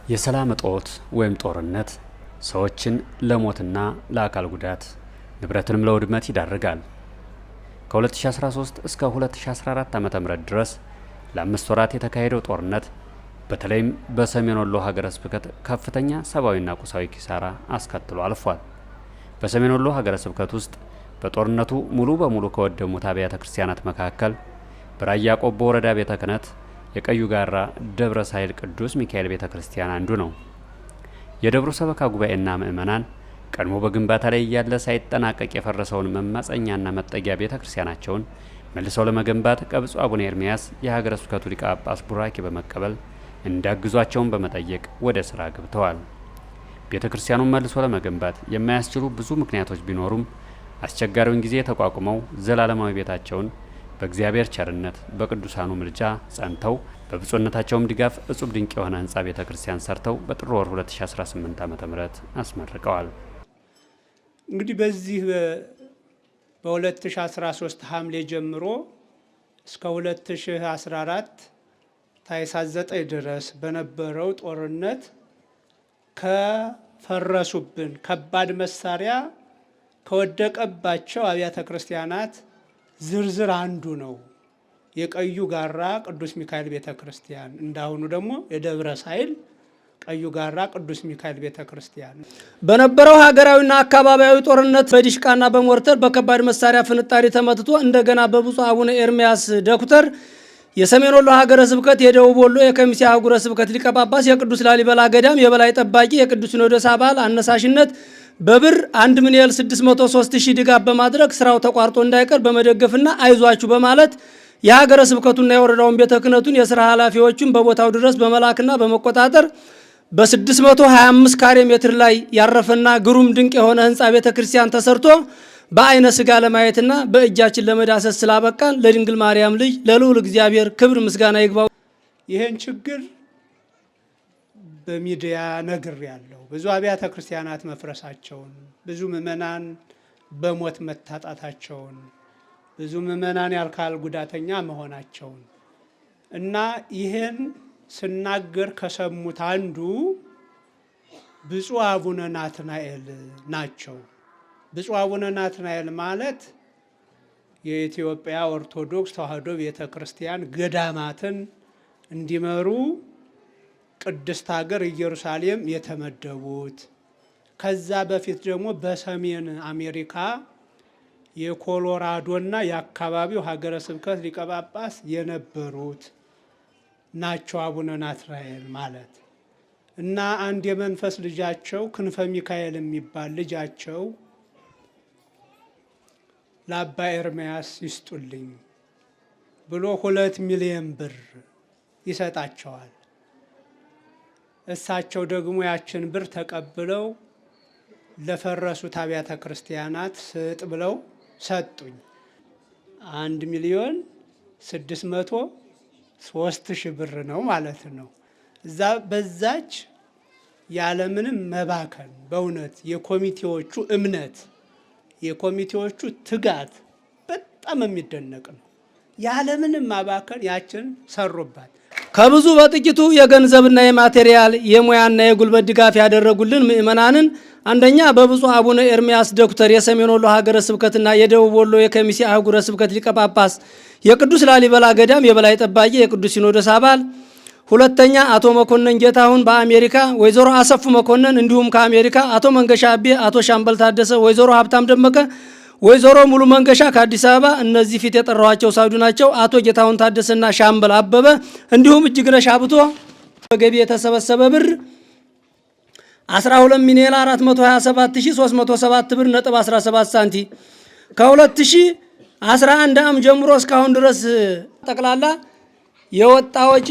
የሰላም እጦት ወይም ጦርነት ሰዎችን ለሞትና ለአካል ጉዳት ንብረትንም ለውድመት ይዳርጋል። ከ2013 እስከ 2014 ዓ.ም ድረስ ለ5 ወራት የተካሄደው ጦርነት በተለይም በሰሜን ወሎ ሀገረ ስብከት ከፍተኛ ሰብአዊና ቁሳዊ ኪሳራ አስከትሎ አልፏል። በሰሜን ወሎ ሀገረ ስብከት ውስጥ በጦርነቱ ሙሉ በሙሉ ከወደሙት አብያተ ክርስቲያናት መካከል በራያ ቆቦ ወረዳ ቤተ ክህነት የቀዩ ጋራ ደብረ ሳይል ቅዱስ ሚካኤል ቤተ ክርስቲያን አንዱ ነው። የደብሩ ሰበካ ጉባኤና ምእመናን ቀድሞ በግንባታ ላይ እያለ ሳይጠናቀቅ የፈረሰውን መማፀኛና መጠጊያ ቤተ ክርስቲያናቸውን መልሰው ለመገንባት ከብፁዕ አቡነ ኤርምያስ የሀገረ ስብከቱ ሊቀ ጳጳስ ቡራኬ በመቀበል እንዳግዟቸውን በመጠየቅ ወደ ስራ ገብተዋል። ቤተ ክርስቲያኑን መልሶ ለመገንባት የማያስችሉ ብዙ ምክንያቶች ቢኖሩም አስቸጋሪውን ጊዜ ተቋቁመው ዘላለማዊ ቤታቸውን በእግዚአብሔር ቸርነት በቅዱሳኑ ምልጃ ጸንተው በብፁዕነታቸውም ድጋፍ እጹብ ድንቅ የሆነ ህንጻ ቤተ ክርስቲያን ሰርተው በጥር ወር 2018 ዓ.ም አስመርቀዋል። እንግዲህ በዚህ በ2013 ሐምሌ ጀምሮ እስከ 2014 ታኅሳስ 9 ድረስ በነበረው ጦርነት ከፈረሱብን ከባድ መሳሪያ ከወደቀባቸው አብያተ ክርስቲያናት ዝርዝር አንዱ ነው የቀዩ ጋራ ቅዱስ ሚካኤል ቤተ ክርስቲያን። እንዳሁኑ ደግሞ የደብረ ሳይል ቀዩ ጋራ ቅዱስ ሚካኤል ቤተ ክርስቲያን። በነበረው ሀገራዊና አካባቢያዊ ጦርነት በዲሽቃና በሞርተር በከባድ መሳሪያ ፍንጣሪ ተመትቶ እንደገና በብፁዕ አቡነ ኤርምያስ ዶክተር የሰሜን ወሎ ሀገረ ስብከት የደቡብ ወሎ የከሚሴ አህጉረ ስብከት ሊቀ ጳጳስ የቅዱስ ላሊበላ ገዳም የበላይ ጠባቂ የቅዱስ ሲኖዶስ አባል አነሳሽነት በብር 1,603,000 ድጋፍ በማድረግ ስራው ተቋርጦ እንዳይቀር በመደገፍና አይዟችሁ በማለት የሀገረ ስብከቱና የወረዳውን ቤተ ክህነቱን የስራ ኃላፊዎችን በቦታው ድረስ በመላክና በመቆጣጠር በ625 ካሬ ሜትር ላይ ያረፈና ግሩም ድንቅ የሆነ ህንፃ ቤተ ክርስቲያን ተሰርቶ በአይነ ስጋ ለማየትና በእጃችን ለመዳሰስ ስላበቃን ለድንግል ማርያም ልጅ ለልዑል እግዚአብሔር ክብር ምስጋና ይግባው። ይህን ችግር በሚዲያ ነግሬያለሁ። ብዙ አብያተ ክርስቲያናት መፍረሳቸውን፣ ብዙ ምእመናን በሞት መታጣታቸውን፣ ብዙ ምእመናን የአካል ጉዳተኛ መሆናቸውን እና ይህን ስናገር ከሰሙት አንዱ ብፁዕ አቡነ ናትናኤል ናቸው። ብፁዕ አቡነ ናትናኤል ማለት የኢትዮጵያ ኦርቶዶክስ ተዋሕዶ ቤተ ክርስቲያን ገዳማትን እንዲመሩ ቅድስት ሀገር ኢየሩሳሌም የተመደቡት፣ ከዛ በፊት ደግሞ በሰሜን አሜሪካ የኮሎራዶና የአካባቢው ሀገረ ስብከት ሊቀ ጳጳስ የነበሩት ናቸው አቡነ ናትናኤል ማለት እና አንድ የመንፈስ ልጃቸው ክንፈ ሚካኤል የሚባል ልጃቸው ለአባ ኤርምያስ ይስጡልኝ ብሎ 2 ሚሊዮን ብር ይሰጣቸዋል። እሳቸው ደግሞ ያችን ብር ተቀብለው ለፈረሱት አብያተ ክርስቲያናት ስጥ ብለው ሰጡኝ። 1,603,000 ብር ነው ማለት ነው። በዛች ያለምንም መባከን በእውነት የኮሚቴዎቹ እምነት የኮሚቴዎቹ ትጋት በጣም የሚደነቅ ነው። ያለምንም ማባከን ያችን ሰሩባት። ከብዙ በጥቂቱ የገንዘብና የማቴሪያል የሙያና የጉልበት ድጋፍ ያደረጉልን ምእመናንን አንደኛ በብፁዕ አቡነ ኤርምያስ ዶክተር የሰሜን ወሎ ሀገረ ስብከትና የደቡብ ወሎ የከሚሴ አህጉረ ስብከት ሊቀ ጳጳስ የቅዱስ ላሊበላ ገዳም የበላይ ጠባቂ የቅዱስ ሲኖዶስ አባል፣ ሁለተኛ አቶ መኮንን ጌታሁን በአሜሪካ፣ ወይዘሮ አሰፉ መኮንን እንዲሁም ከአሜሪካ አቶ መንገሻ አቤ፣ አቶ ሻምበል ታደሰ፣ ወይዘሮ ሀብታም ደመቀ፣ ወይዘሮ ሙሉ መንገሻ ከአዲስ አበባ እነዚህ ፊት የጠራኋቸው ሳዱ ናቸው። አቶ ጌታሁን ታደሰና ሻምበል አበበ እንዲሁም እጅግነሽ አብቶ በገቢ የተሰበሰበ ብር 12,427,307 ብር ነጥብ 17 ሳንቲም ከ2011 ዓ.ም ጀምሮ እስካሁን ድረስ ጠቅላላ የወጣ ወጪ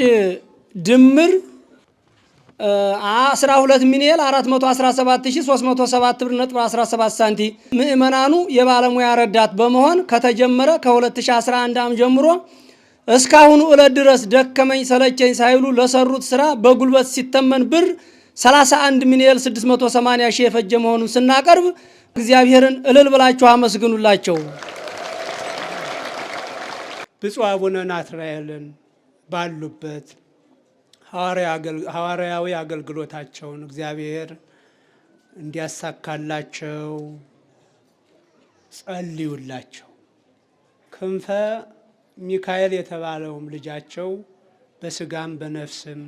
ድምር 12,417,307 ብር ነጥብ 17 ሳንቲም። ምእመናኑ የባለሙያ ረዳት በመሆን ከተጀመረ ከ2011 ዓ.ም ጀምሮ እስካሁኑ ዕለት ድረስ ደከመኝ ሰለቸኝ ሳይሉ ለሰሩት ስራ በጉልበት ሲተመን ብር 31,680,000 የፈጀ መሆኑን ስናቀርብ እግዚአብሔርን እልል ብላችሁ አመስግኑላቸው። ብፁዕ አቡነ ናትናኤልን ባሉበት ሐዋርያዊ አገልግሎታቸውን እግዚአብሔር እንዲያሳካላቸው ጸልዩላቸው። ክንፈ ሚካኤል የተባለውም ልጃቸው በስጋም በነፍስም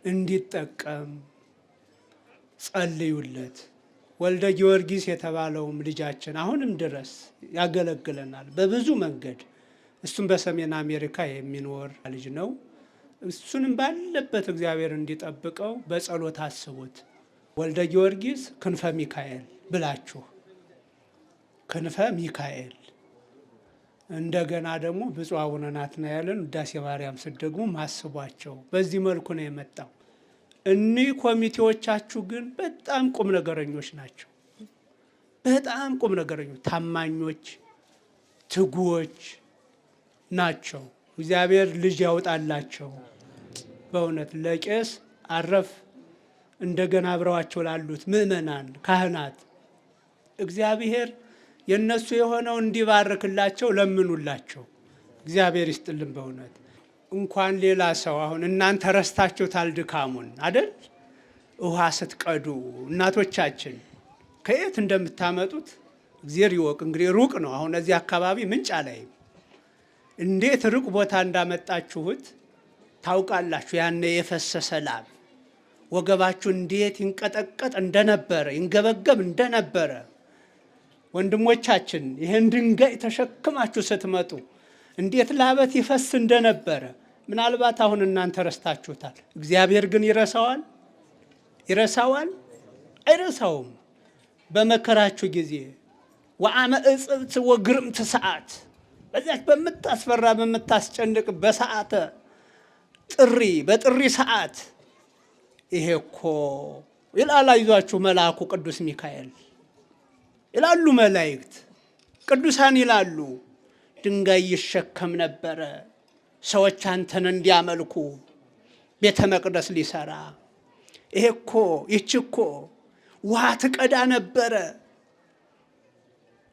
እንዲጠቀም ጸልዩለት። ወልደ ጊዮርጊስ የተባለውም ልጃችን አሁንም ድረስ ያገለግለናል በብዙ መንገድ። እሱም በሰሜን አሜሪካ የሚኖር ልጅ ነው። እሱንም ባለበት እግዚአብሔር እንዲጠብቀው በጸሎት አስቡት። ወልደ ጊዮርጊስ ክንፈ ሚካኤል ብላችሁ ክንፈ ሚካኤል። እንደገና ደግሞ ብፁዕ አቡነ ናትናኤልን ውዳሴ ማርያም ስትደግሙ ማስቧቸው። በዚህ መልኩ ነው የመጣው። እኒህ ኮሚቴዎቻችሁ ግን በጣም ቁም ነገረኞች ናቸው። በጣም ቁም ነገረኞች፣ ታማኞች፣ ትጉዎች ናቸው። እግዚአብሔር ልጅ ያውጣላቸው። በእውነት ለቄስ አረፍ እንደገና አብረዋቸው ላሉት ምእመናን፣ ካህናት እግዚአብሔር የነሱ የሆነው እንዲባርክላቸው ለምኑላቸው። እግዚአብሔር ይስጥልን። በእውነት እንኳን ሌላ ሰው አሁን እናንተ ረስታችሁታል ድካሙን አይደል? ውሃ ስትቀዱ እናቶቻችን ከየት እንደምታመጡት እግዚአብሔር ይወቅ። እንግዲህ ሩቅ ነው። አሁን እዚህ አካባቢ ምንጭ ላይ እንዴት ሩቅ ቦታ እንዳመጣችሁት ታውቃላችሁ። ያኔ የፈሰሰ ላብ ወገባችሁ እንዴት ይንቀጠቀጥ እንደነበረ ይንገበገብ እንደነበረ ወንድሞቻችን ይህን ድንጋይ ተሸክማችሁ ስትመጡ እንዴት ላበት ይፈስ እንደነበረ ምናልባት አሁን እናንተ ረስታችሁታል። እግዚአብሔር ግን ይረሳዋል? ይረሳዋል? አይረሳውም። በመከራችሁ ጊዜ ወአመ እጽብት ወግርምት ሰዓት፣ በዚያች በምታስፈራ በምታስጨንቅ በሰዓተ ጥሪ በጥሪ ሰዓት ይሄ እኮ ይላል አይዟችሁ መልአኩ ቅዱስ ሚካኤል ይላሉ መላእክት ቅዱሳን ይላሉ። ድንጋይ ይሸከም ነበረ ሰዎች አንተን እንዲያመልኩ ቤተ መቅደስ ሊሰራ። ይሄ እኮ ይህች እኮ ውሃ ትቀዳ ነበረ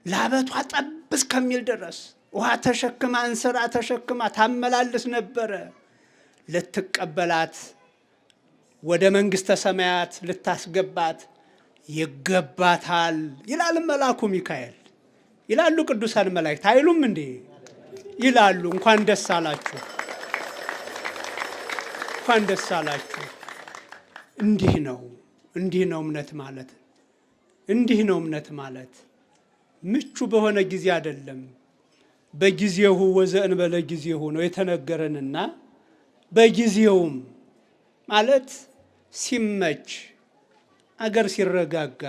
ላበቷ ጠብ እስከሚል ድረስ ውሃ ተሸክማ እንስራ ተሸክማ ታመላልስ ነበረ። ልትቀበላት ወደ መንግሥተ ሰማያት ልታስገባት ይገባታል ይላል መልአኩ ሚካኤል። ይላሉ ቅዱሳን መላእክት አይሉም እንዴ? ይላሉ። እንኳን ደስ አላችሁ፣ እንኳን ደስ አላችሁ። እንዲህ ነው እምነት ማለት። እንዲህ ነው እምነት ማለት። ምቹ በሆነ ጊዜ አይደለም። በጊዜው ወዘእንበለ ጊዜው ነው የተነገረንና በጊዜውም ማለት ሲመች አገር ሲረጋጋ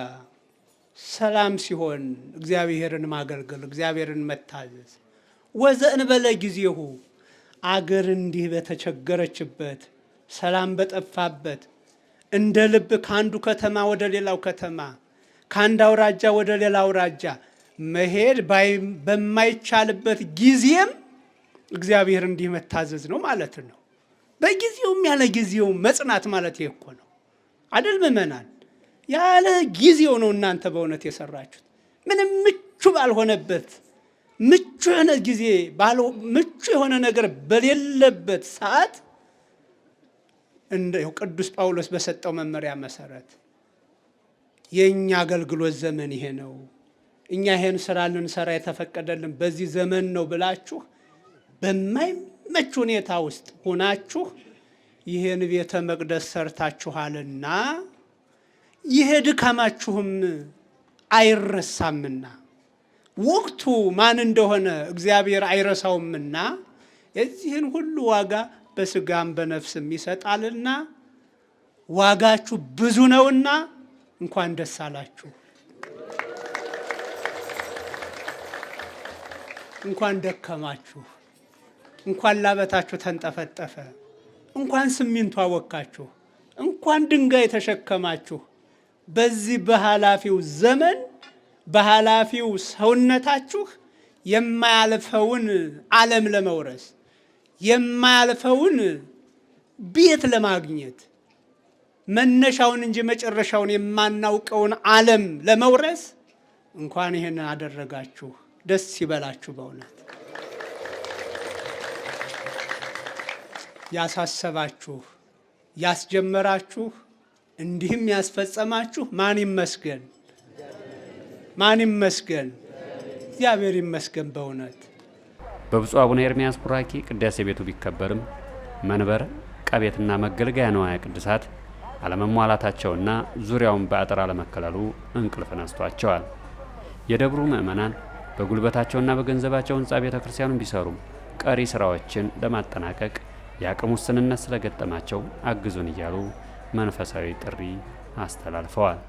ሰላም ሲሆን እግዚአብሔርን ማገልገል እግዚአብሔርን መታዘዝ። ወዘእንበለ ጊዜው አገር እንዲህ በተቸገረችበት ሰላም በጠፋበት እንደ ልብ ከአንዱ ከተማ ወደ ሌላው ከተማ ከአንድ አውራጃ ወደ ሌላ አውራጃ መሄድ በማይቻልበት ጊዜም እግዚአብሔር እንዲህ መታዘዝ ነው ማለት ነው። በጊዜውም ያለ ጊዜው መጽናት ማለት ይሄ እኮ ነው አይደል? ምእመናን ያለ ጊዜው ነው እናንተ በእውነት የሰራችሁት። ምንም ምቹ ባልሆነበት ምቹ የሆነ ጊዜ ምቹ የሆነ ነገር በሌለበት ሰዓት እንደው ቅዱስ ጳውሎስ በሰጠው መመሪያ መሰረት የኛ አገልግሎት ዘመን ይሄ ነው፣ እኛ ይሄን ስራ ልንሰራ የተፈቀደልን በዚህ ዘመን ነው ብላችሁ በማይመች ሁኔታ ውስጥ ሆናችሁ ይሄን ቤተ መቅደስ ሰርታችኋልና ይሄ ድካማችሁም አይረሳምና ወቅቱ ማን እንደሆነ እግዚአብሔር አይረሳውምና የዚህን ሁሉ ዋጋ በስጋም በነፍስም ይሰጣልና ዋጋችሁ ብዙ ነውና እንኳን ደስ አላችሁ፣ እንኳን ደከማችሁ፣ እንኳን ላበታችሁ ተንጠፈጠፈ፣ እንኳን ሲሚንቶ አወካችሁ፣ እንኳን ድንጋይ ተሸከማችሁ። በዚህ በኃላፊው ዘመን በኃላፊው ሰውነታችሁ የማያልፈውን ዓለም ለመውረስ የማያልፈውን ቤት ለማግኘት መነሻውን እንጂ መጨረሻውን የማናውቀውን ዓለም ለመውረስ እንኳን ይሄን አደረጋችሁ። ደስ ይበላችሁ። በእውነት ያሳሰባችሁ ያስጀመራችሁ እንዲህም ያስፈጸማችሁ ማን ይመስገን? ማን ይመስገን? እግዚአብሔር ይመስገን። በእውነት በብፁዕ አቡነ ኤርምያስ ቡራኬ ቅዳሴ ቤቱ ቢከበርም መንበር ቀቤትና መገልገያ ንዋየ ቅድሳት አለመሟላታቸውና ዙሪያውን በአጥር አለመከለሉ እንቅልፍ ነስቷቸዋል። የደብሩ ምዕመናን በጉልበታቸውና በገንዘባቸው ሕንፃ ቤተ ክርስቲያኑን ቢሰሩም ቀሪ ስራዎችን ለማጠናቀቅ የአቅም ውስንነት ስለገጠማቸው አግዙን እያሉ መንፈሳዊ ጥሪ አስተላልፈዋል።